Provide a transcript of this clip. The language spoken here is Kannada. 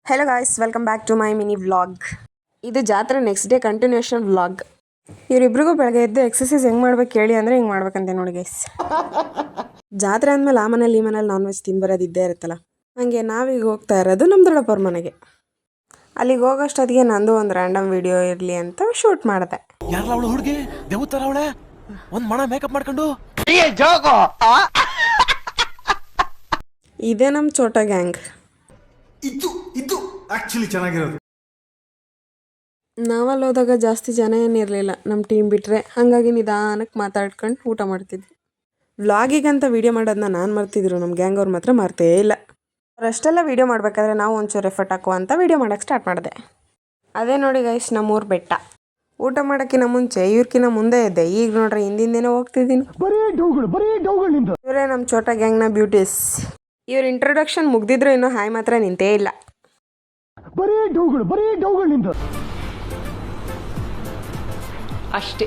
Hello guys, welcome back to my mini vlog. ಇದು ಜಾತ್ರೆ ನೆಕ್ಸ್ಟ್ ಡೇ ಕಂಟಿನ್ಯೂಷನ್ ವ್ಲಾಗ್. ಇವರಿಬ್ರಿಗೂ ಬೆಳಗ್ಗೆ ಎದ್ದು ಎಕ್ಸಸೈಸ್ ಹೆಂಗೆ ಮಾಡ್ಬೇಕು ಹೇಳಿ ಅಂದರೆ ಹಿಂಗೆ ಮಾಡ್ಬೇಕಂತೆ ನೋಡಿ ಗೈಸ್. ಜಾತ್ರೆ ಅಂದಮೇಲೆ ಆ ಮನೇಲಿ ಈ ಮನೇಲಿ ನಾನ್ ವೆಜ್ ತಿನ್ಬರೋದಿದ್ದೇ ಇರುತ್ತಲ್ಲ. ಹಾಗೆ ನಾವೀಗ ಹೋಗ್ತಾ ಇರೋದು ನಮ್ಮ ದೊಡ್ಡಪ್ಪವ್ರ ಮನೆಗೆ. ಅಲ್ಲಿಗೆ ಹೋಗೋಷ್ಟೊತ್ತಿಗೆ ನಂದು ಒಂದು ರ್ಯಾಂಡಮ್ ವಿಡಿಯೋ ಇರಲಿ ಅಂತ ಶೂಟ್ ಮಾಡಿದೆ. ಹುಡುಗಿ ದೇವತರ ಅವಳೆ ಒಂದು ಮಣ ಮೇಕಪ್ ಮಾಡ್ಕೊಂಡು ಇದೇ ನಮ್ಮ ಚೋಟ ಗ್ಯಾಂಗ್. ಇದು ಆಕ್ಚುಲಿ ಚೆನ್ನಾಗಿರೋದು. ನಾವಲ್ಲಿ ಹೋದಾಗ ಜಾಸ್ತಿ ಜನ ಏನಿರಲಿಲ್ಲ, ನಮ್ಮ ಟೀಮ್ ಬಿಟ್ಟರೆ. ಹಾಗಾಗಿ ನಿಧಾನಕ್ಕೆ ಮಾತಾಡ್ಕೊಂಡು ಊಟ ಮಾಡ್ತಿದ್ವಿ. ವ್ಲಾಗಿಗಂತ ವೀಡಿಯೋ ಮಾಡೋದನ್ನ ನಾನು ಮರ್ತಿದ್ರು, ನಮ್ಮ ಗ್ಯಾಂಗ್ ಅವ್ರು ಮಾತ್ರ ಮರ್ತೇ ಇಲ್ಲ. ಅವರಷ್ಟೆಲ್ಲ ವೀಡಿಯೋ ಮಾಡಬೇಕಾದ್ರೆ ನಾವು ಒಂಚೂರು ಎಫರ್ಟ್ ಹಾಕುವ ಅಂತ ವೀಡಿಯೋ ಮಾಡೋಕ್ಕೆ ಸ್ಟಾರ್ಟ್ ಮಾಡಿದೆ. ಅದೇ ನೋಡಿ ಗೈಸ್, ನಮ್ಮೂರು ಬೆಟ್ಟ. ಊಟ ಮಾಡೋಕ್ಕಿಂತ ಮುಂಚೆ ಇವ್ರಕಿನ್ನ ಮುಂದೆ ಇದ್ದೆ. ಈಗ ನೋಡ್ರಿ ಹಿಂದಿಂದೇನೋ ಹೋಗ್ತಿದ್ದೀನಿ. ಇವರೇ ನಮ್ಮ ಚೋಟ ಗ್ಯಾಂಗ್ನ ಬ್ಯೂಟೀಸ್. ಇವ್ರ ಇಂಟ್ರೊಡಕ್ಷನ್ ಮುಗ್ದಿದ್ರು ಇನ್ನೂ ಹಾಯ್ ಮಾತ್ರ ನಿಂತೇ ಇಲ್ಲ. ಅಷ್ಟೇ.